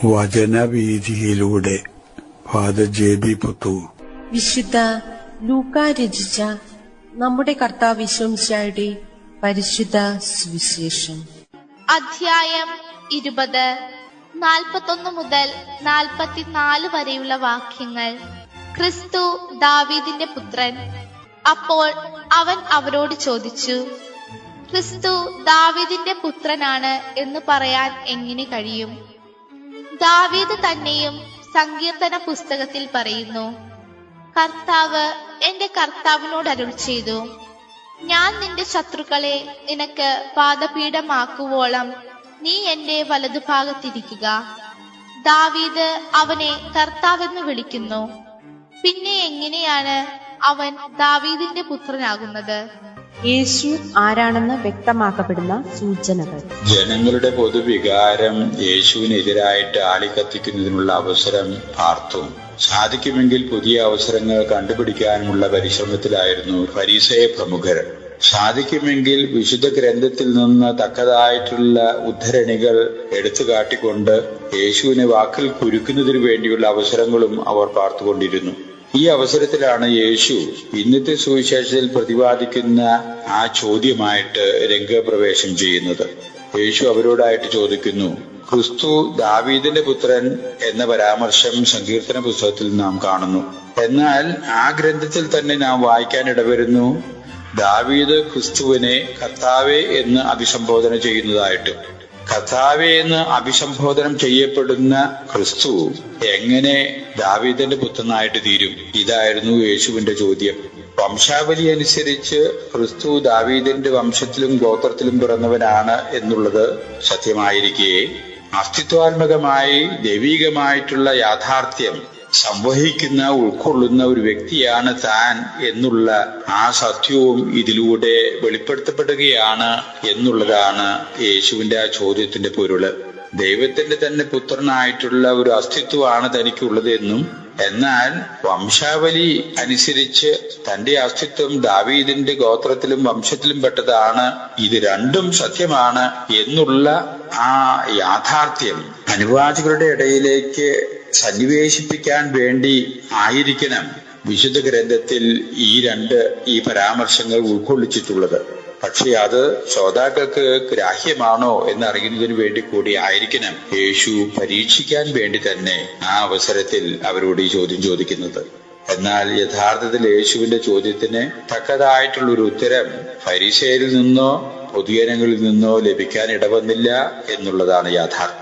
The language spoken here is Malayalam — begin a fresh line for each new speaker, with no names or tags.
വചനവീഥിയിലൂടെ ഫാദർ ജെ.ബി. പുത്തൂർ.
വിശുദ്ധ ലൂക്കാ രചിച്ച നമ്മുടെ കർത്താവ് യേശുമിശിഹായുടെ പരിശുദ്ധ സുവിശേഷം.
അധ്യായം 20, 41 മുതൽ 44 വരെയുള്ള വാക്യങ്ങൾ. ക്രിസ്തു ദാവീദിന്റെ പുത്രൻ. അപ്പോൾ അവൻ അവരോട് ചോദിച്ചു, ക്രിസ്തു ദാവീദിന്റെ പുത്രനാണ് എന്ന് പറയാൻ എങ്ങനെ കഴിയും? ദാവീദ് തന്നെയും സങ്കീർത്തന പുസ്തകത്തിൽ പറയുന്നു, കർത്താവ് എന്റെ കർത്താവിനോട് അരുൾ ചെയ്തു, ഞാൻ നിന്റെ ശത്രുക്കളെ നിനക്ക് പാദപീഠമാക്കുവോളം നീ എന്റെ വലതുഭാഗത്തിരിക്കുക. ദാവീദ് അവനെ കർത്താവെന്ന് വിളിക്കുന്നു. പിന്നെ എങ്ങനെയാണ് അവൻ ദാവീദിന്റെ പുത്രനാകുന്നത്?
യേശു ആരാണെന്ന് വ്യക്തമാക്കപ്പെടുന്ന സൂചനകൾ.
ജനങ്ങളുടെ പൊതുവികാരം യേശുവിനെതിരായിട്ട് ആളിക്കത്തിക്കുന്നതിനുള്ള അവസരം പാർത്തു. സാധിക്കുമെങ്കിൽ പുതിയ അവസരങ്ങൾ കണ്ടുപിടിക്കാനുമുള്ള പരിശ്രമത്തിലായിരുന്നു ഫരീസയ പ്രമുഖർ. സാധിക്കുമെങ്കിൽ വിശുദ്ധ ഗ്രന്ഥത്തിൽ നിന്ന് തക്കതായിട്ടുള്ള ഉദ്ധരണികൾ എടുത്തു കാട്ടിക്കൊണ്ട് യേശുവിനെ വാക്കിൽ കുരുക്കുന്നതിനു വേണ്ടിയുള്ള അവസരങ്ങളും അവർ പാർത്തുകൊണ്ടിരുന്നു. ഈ അവസരത്തിലാണ് യേശു ഇന്നത്തെ സുവിശേഷത്തിൽ പ്രതിപാദിക്കുന്ന ആ ചോദ്യമായിട്ട് രംഗപ്രവേശം ചെയ്യുന്നത്. യേശു അവരോടായിട്ട് ചോദിക്കുന്നു, ക്രിസ്തു ദാവീദിന്റെ പുത്രൻ എന്ന പരാമർശം സങ്കീർത്തന പുസ്തകത്തിൽ നാം കാണുന്നു. എന്നാൽ ആ ഗ്രന്ഥത്തിൽ തന്നെ നാം വായിക്കാൻ ഇടവരുന്നു, ദാവീദ് ക്രിസ്തുവിനെ കർത്താവേ എന്ന് അഭിസംബോധന ചെയ്യുന്നതായിട്ട്. കർത്താവേ എന്ന് അഭിസംബോധനം ചെയ്യപ്പെടുന്ന ക്രിസ്തു എങ്ങനെ ദാവീദിന്റെ പുത്രനായിട്ട് തീരും? ഇതായിരുന്നു യേശുവിന്റെ ചോദ്യം. വംശാവലി അനുസരിച്ച് ക്രിസ്തു ദാവീദിന്റെ വംശത്തിലും ഗോത്രത്തിലും പിറന്നവനാണ് എന്നുള്ളത് സത്യമായിരിക്കെ, അസ്തിത്വാത്മകമായി ദൈവികമായിട്ടുള്ള യാഥാർത്ഥ്യം സംവഹിക്കുന്ന ഉൾക്കൊള്ളുന്ന ഒരു വ്യക്തിയാണ് താൻ എന്നുള്ള ആ സത്യവും ഇതിലൂടെ വെളിപ്പെടുത്തപ്പെടുകയാണ് എന്നുള്ളതാണ് യേശുവിന്റെ ആ ചോദ്യത്തിന്റെ പൊരുള്. ദൈവത്തിന്റെ തന്നെ പുത്രനായിട്ടുള്ള ഒരു അസ്തിത്വമാണ് തനിക്കുള്ളത് എന്നും, എന്നാൽ വംശാവലി അനുസരിച്ച് തന്റെ അസ്തിത്വം ദാവീദിന്റെ ഗോത്രത്തിലും വംശത്തിലും പെട്ടതാണ്, ഇത് രണ്ടും സത്യമാണ് എന്നുള്ള ആ യാഥാർത്ഥ്യം അനുവാചകരുടെ ഇടയിലേക്ക് സന്നിവേശിപ്പിക്കാൻ വേണ്ടി ആയിരിക്കണം വിശുദ്ധ ഗ്രന്ഥത്തിൽ ഈ പരാമർശങ്ങൾ ഉൾക്കൊള്ളിച്ചിട്ടുള്ളത്. പക്ഷെ അത് ശ്രോതാക്കൾക്ക് ഗ്രാഹ്യമാണോ എന്നറിയുന്നതിന് വേണ്ടി കൂടി ആയിരിക്കണം യേശു പരീക്ഷിക്കാൻ വേണ്ടി തന്നെ ആ അവസരത്തിൽ അവരോട് ഈ ചോദ്യം ചോദിക്കുന്നത്. എന്നാൽ യഥാർത്ഥത്തിൽ യേശുവിന്റെ ചോദ്യത്തിന് തക്കതായിട്ടുള്ളൊരു ഉത്തരം ഫരീസയരിൽ നിന്നോ പൊതുജനങ്ങളിൽ നിന്നോ ലഭിക്കാൻ ഇടവന്നില്ല എന്നുള്ളതാണ് യാഥാർത്ഥ്യം.